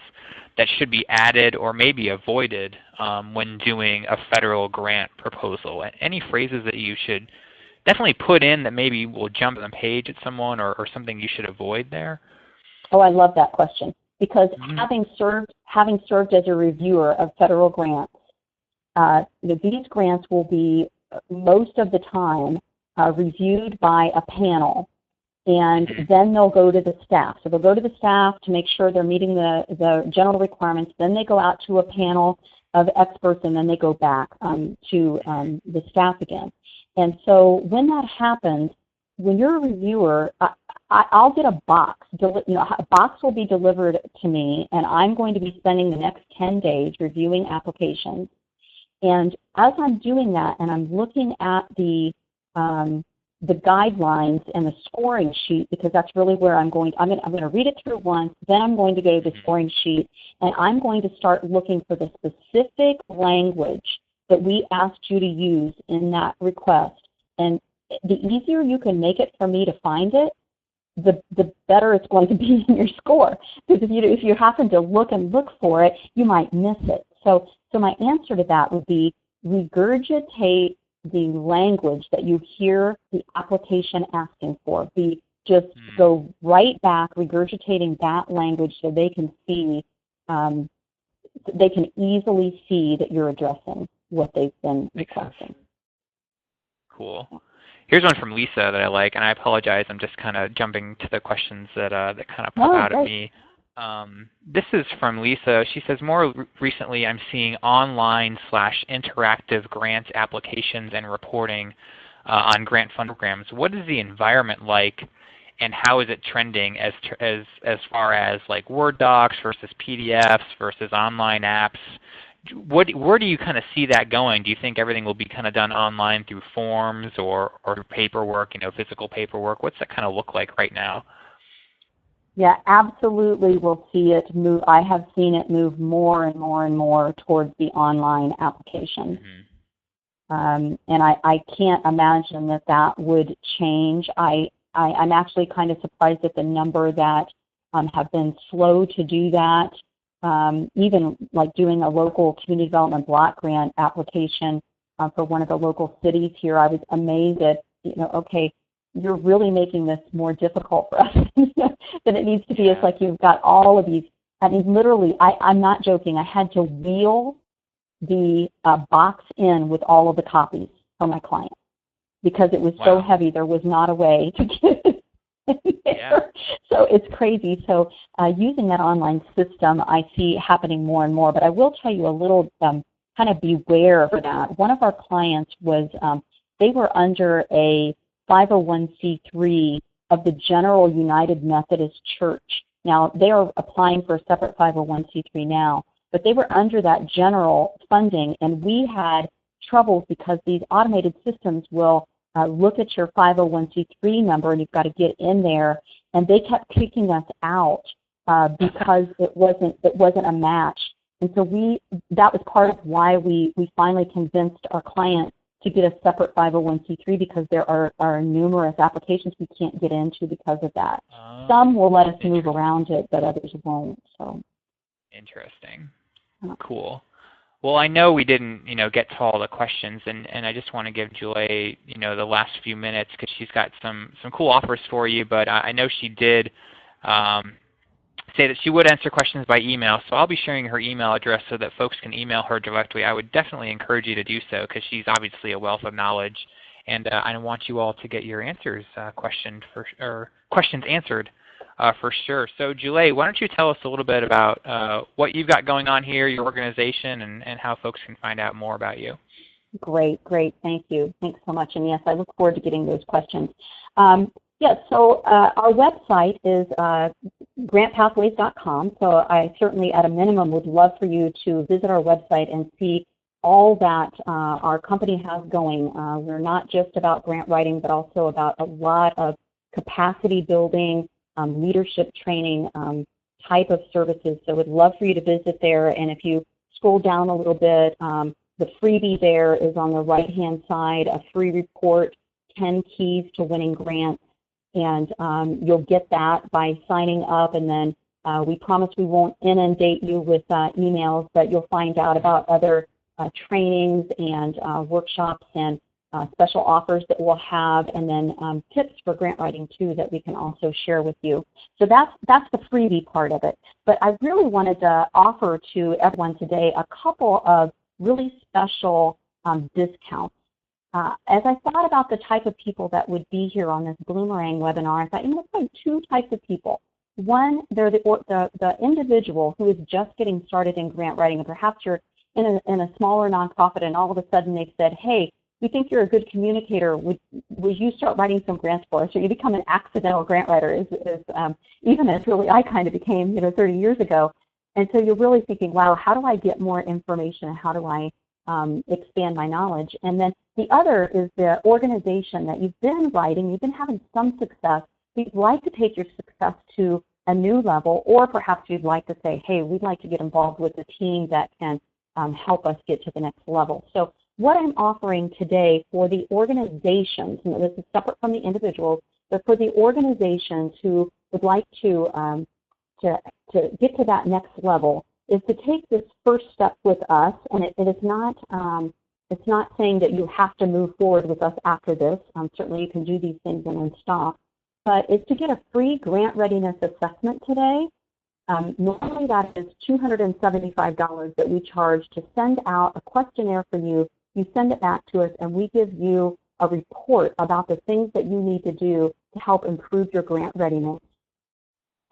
A: that should be added or maybe avoided when doing a federal grant proposal? Any phrases that you should definitely put in that maybe will jump on the page at someone, or something you should avoid there?
B: Oh, I love that question, because having served as a reviewer of federal grants, these grants will be most of the time reviewed by a panel, and then they'll go to the staff. So they'll go to the staff to make sure they're meeting the general requirements. Then they go out to a panel of experts, and then they go back to the staff again. And so when that happens, when you're a reviewer, I'll get a box. A box will be delivered to me, and I'm going to be spending the next 10 days reviewing applications. And as I'm doing that, and I'm looking at the guidelines and the scoring sheet, because that's really where I'm going to read it through once, then I'm going to go to the scoring sheet, and I'm going to start looking for the specific language that we asked you to use in that request. And the easier you can make it for me to find it, the better it's going to be in your score. Because if you happen to look for it, you might miss it. So my answer to that would be regurgitate the language that you hear the application asking for. Go right back, regurgitating that language so they can see, they can easily see that you're addressing what they've been requesting.
A: Cool. Here's one from Lisa that I like, and I apologize, I'm just kind of jumping to the questions that kind of pop out at me. This is from Lisa. She says, more recently I'm seeing online/interactive grant applications and reporting on grant fund programs. What is the environment like, and how is it trending as far as like Word docs versus PDFs versus online apps? Where do you kind of see that going? Do you think everything will be kind of done online through forms or paperwork, physical paperwork? What's that kind of look like right now?
B: Yeah, absolutely we'll see it move. I have seen it move more and more and more towards the online application. And I can't imagine that would change. I'm actually kind of surprised at the number that have been slow to do that. Even like doing a local community development block grant application for one of the local cities here, I was amazed at, okay, you're really making this more difficult for us than it needs to be. It's like you've got all of these, I mean, literally, I'm not joking, I had to wheel the box in with all of the copies for my client because it was so heavy, there was not a way to get it in there. So it's crazy. So using that online system, I see happening more and more. But I will tell you a little kind of beware for that. One of our clients was, they were under a 501c3 of the General United Methodist Church. Now, they are applying for a separate 501c3 now, but they were under that general funding, and we had troubles because these automated systems will look at your 501c3 number, and you've got to get in there, and they kept kicking us out because it wasn't a match. And so that was part of why we finally convinced our client to get a separate 501c3, because there are numerous applications we can't get into because of that. Some will let us move around it, but others won't. So
A: interesting. Cool. Well, I know we didn't, get to all the questions, and I just want to give Julie, the last few minutes because she's got some cool offers for you. But I know she did say that she would answer questions by email, so I'll be sharing her email address so that folks can email her directly. I would definitely encourage you to do so because she's obviously a wealth of knowledge, and I want you all to get your questions answered for sure. So Julie, why don't you tell us a little bit about what you've got going on here, your organization, and how folks can find out more about you.
B: Great. Thank you. Thanks so much. And yes, I look forward to getting those questions. So our website is grantpathways.com. So I certainly, at a minimum, would love for you to visit our website and see all that our company has going. We're not just about grant writing, but also about a lot of capacity building, leadership training type of services. So we'd love for you to visit there. And if you scroll down a little bit, the freebie there is on the right-hand side, a free report, 10 keys to winning grants. And you'll get that by signing up. And then we promise we won't inundate you with emails, but you'll find out about other trainings and workshops and special offers that we'll have, and then tips for grant writing too that we can also share with you. So that's the freebie part of it. But I really wanted to offer to everyone today a couple of really special discounts. As I thought about the type of people that would be here on this Bloomerang webinar, I thought, you know, let's find two types of people. One, they're the individual who is just getting started in grant writing, and perhaps you're in a smaller nonprofit, and all of a sudden they've said, hey, we think you're a good communicator. Would you start writing some grants for us? Or you become an accidental grant writer, even as really I kind of became, 30 years ago. And so you're really thinking, wow, how do I get more information? How do I expand my knowledge? And then the other is the organization that you've been writing, you've been having some success. You'd like to take your success to a new level, or perhaps you'd like to say, hey, we'd like to get involved with a team that can help us get to the next level. So what I'm offering today for the organizations, and this is separate from the individuals, but for the organizations who would like to get to that next level, is to take this first step with us. And it's not saying that you have to move forward with us after this. Certainly you can do these things and then stop. But it's to get a free grant readiness assessment today. Normally that is $275 that we charge to send out a questionnaire for you. You send it back to us, and we give you a report about the things that you need to do to help improve your grant readiness.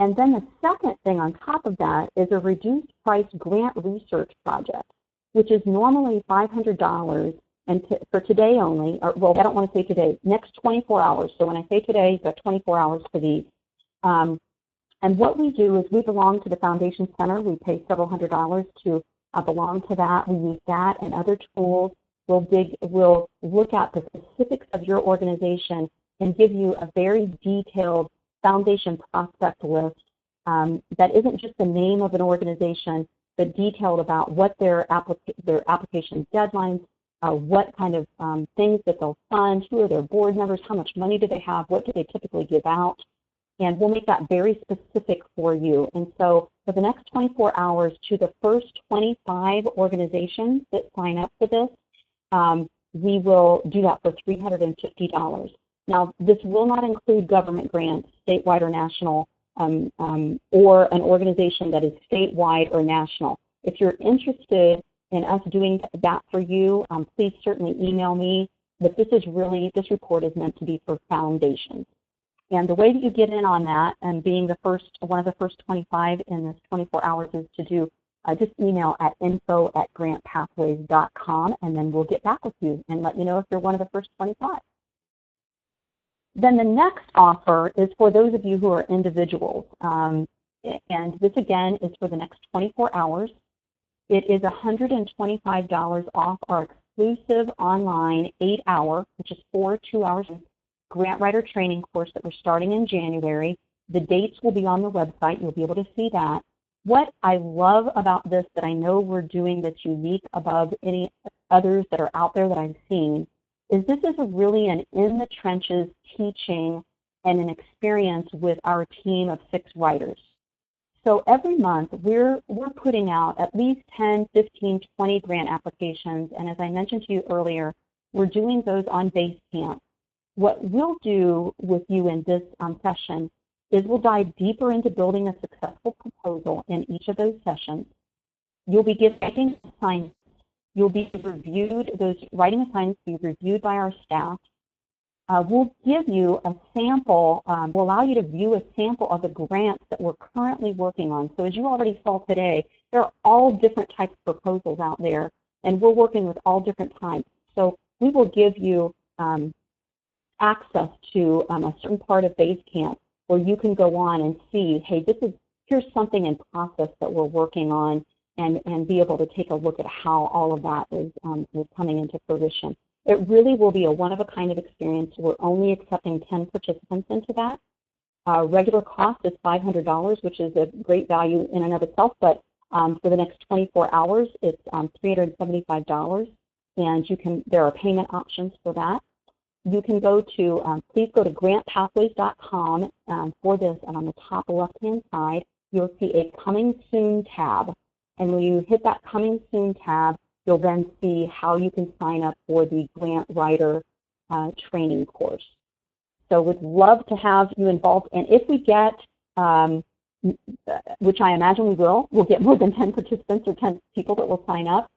B: And then the second thing on top of that is a reduced price grant research project, which is normally $500, and for today only, or, well, I don't want to say today, next 24 hours. So when I say today, you've got 24 hours for these. And what we do is we belong to the Foundation Center. We pay several $100s to belong to that. We use that and other tools. We'll look at the specifics of your organization and give you a very detailed foundation prospect list that isn't just the name of an organization, but detailed about what their application deadlines, what kind of things that they'll fund, who are their board members, how much money do they have, what do they typically give out. And we'll make that very specific for you. And so for the next 24 hours, to the first 25 organizations that sign up for this, we will do that for $350. Now, this will not include government grants, statewide or national, or an organization that is statewide or national. If you're interested in us doing that for you, please certainly email me. But this report is meant to be for foundations. And the way that you get in on that, and being one of the first 25 in this 24 hours, is to do just email at info@grantpathways.com, and then we'll get back with you and let you know if you're one of the first 25. Then the next offer is for those of you who are individuals. And this, again, is for the next 24 hours. It is $125 off our exclusive online 8-hour, which is 2 hours, grant writer training course that we're starting in January. The dates will be on the website. You'll be able to see that. What I love about this that I know we're doing that's unique above any others that are out there that I've seen is this is really an in-the-trenches teaching and an experience with our team of 6 writers. So every month we're putting out at least 10, 15, 20 grant applications, and as I mentioned to you earlier, we're doing those on Basecamp. What we'll do with you in this session is we'll dive deeper into building a successful proposal in each of those sessions. You'll be getting assignments. You'll be reviewed, those writing assignments will be reviewed by our staff. We'll give you a sample, we'll allow you to view a sample of the grants that we're currently working on. So as you already saw today, there are all different types of proposals out there, and we're working with all different types. So we will give you access to a certain part of Basecamp where you can go on and see, hey, here's something in process that we're working on, and be able to take a look at how all of that is coming into fruition. It really will be a one-of-a-kind of experience. We're only accepting 10 participants into that. Regular cost is $500, which is a great value in and of itself, but for the next 24 hours, it's $375, and there are payment options for that. You can go to, please go to grantpathways.com for this, and on the top left-hand side, you'll see a Coming Soon tab. And when you hit that Coming Soon tab, you'll then see how you can sign up for the Grant Writer training course. So we'd love to have you involved, and if we get, which I imagine we'll get more than 10 participants or 10 people that will sign up,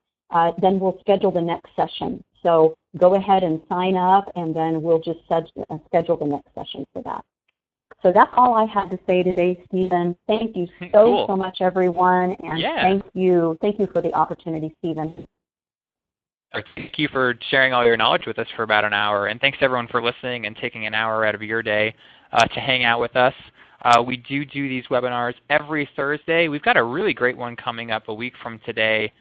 B: then we'll schedule the next session. So go ahead and sign up, and then we'll just schedule the next session for that. So that's all I had to say today, Stephen. Thank you so much, everyone, and thank you for the opportunity, Stephen.
A: Thank you for sharing all your knowledge with us for about an hour, and thanks everyone for listening and taking an hour out of your day to hang out with us. We do these webinars every Thursday. We've got a really great one coming up a week from today.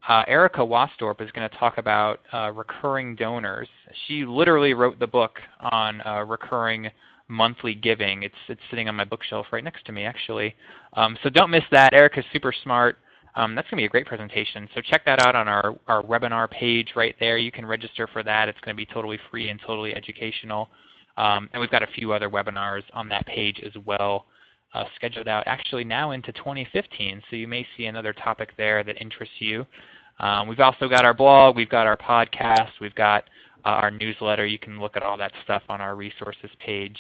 A: Erica Wasdorp is going to talk about recurring donors. She literally wrote the book on recurring monthly giving. It's sitting on my bookshelf right next to me, actually. So don't miss that. Erica's super smart. That's going to be a great presentation. So check that out on our webinar page right there. You can register for that. It's going to be totally free and totally educational. And we've got a few other webinars on that page as well, scheduled out actually now into 2015. So you may see another topic there that interests you. We've also got our blog. We've got our podcast. We've got our newsletter. You can look at all that stuff on our resources page.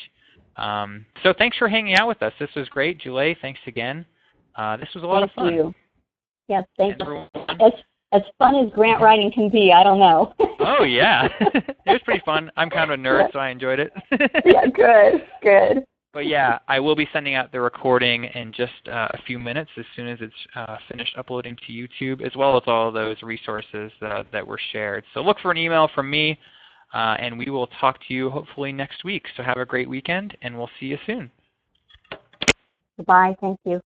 A: So thanks for hanging out with us. This was great. Julie, thanks again. This was a lot of fun.
B: Thank you. Yes, thank you. As fun as grant writing can be, I don't know.
A: Oh, yeah. It was pretty fun. I'm kind of a nerd, so I enjoyed it.
B: Yeah, good.
A: But yeah, I will be sending out the recording in just a few minutes as soon as it's finished uploading to YouTube, as well as all of those resources that were shared. So look for an email from me, and we will talk to you hopefully next week. So have a great weekend, and we'll see you soon.
B: Goodbye. Thank you.